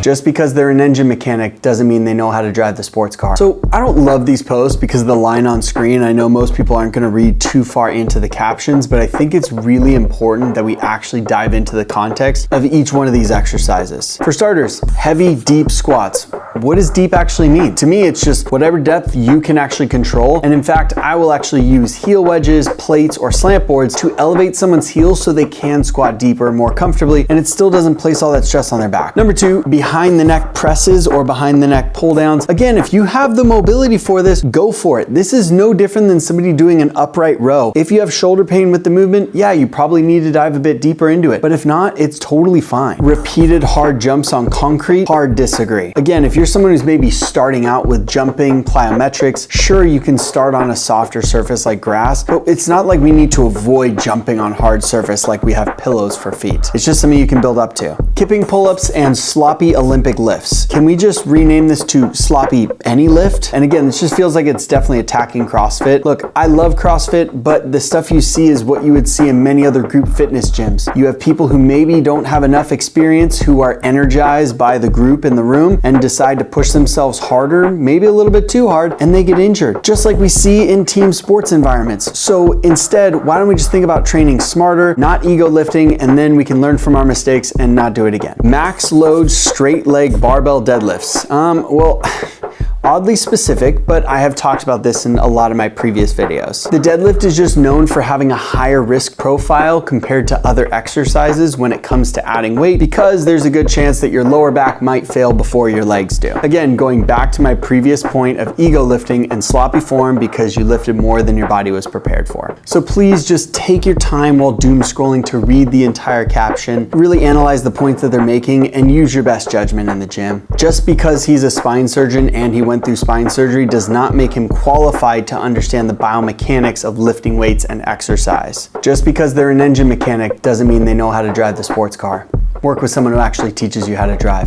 Just because they're an engine mechanic doesn't mean they know how to drive the sports car. So I don't love these posts because of the line on screen. I know most people aren't gonna read too far into the captions, but I think it's really important that we actually dive into the context of each one of these exercises. For starters, heavy, deep squats. What does deep actually mean? To me, it's just whatever depth you can actually control. And in fact, I will actually use heel wedges, plates, or slant boards to elevate someone's heels so they can squat deeper, more comfortably, and it still doesn't place all that stress on their back. Number two, behind the neck presses or behind the neck pull downs. Again, if you have the mobility for this, go for it. This is no different than somebody doing an upright row. If you have shoulder pain with the movement, yeah, you probably need to dive a bit deeper into it. But if not, it's totally fine. Repeated hard jumps on concrete, hard disagree. Again, if you're someone who's maybe starting out with jumping, plyometrics, sure, you can start on a softer surface like grass, but it's not like we need to avoid jumping on hard surface like we have pillows for feet. It's just something you can build up to. Kipping pull-ups and sloppy Olympic lifts. Can we just rename this to sloppy any lift? And again, this just feels like it's definitely attacking CrossFit. Look, I love CrossFit, but the stuff you see is what you would see in many other group fitness gyms. You have people who maybe don't have enough experience, who are energized by the group in the room and decide to push themselves harder, maybe a little bit too hard, and they get injured, just like we see in team sports environments. So instead, why don't we just think about training smarter, not ego lifting, and then we can learn from our mistakes and not do it again. Max load straight leg barbell deadlifts. Well, oddly specific, but I have talked about this in a lot of my previous videos. The deadlift is just known for having a higher risk profile compared to other exercises when it comes to adding weight, because there's a good chance that your lower back might fail before your legs do. Again, going back to my previous point of ego lifting and sloppy form because you lifted more than your body was prepared for. So please just take your time while doom scrolling to read the entire caption, really analyze the points that they're making, and use your best judgment in the gym. Just because he's a spine surgeon and he went through spine surgery does not make him qualified to understand the biomechanics of lifting weights and exercise. Just because they're an engine mechanic doesn't mean they know how to drive the sports car. Work with someone who actually teaches you how to drive.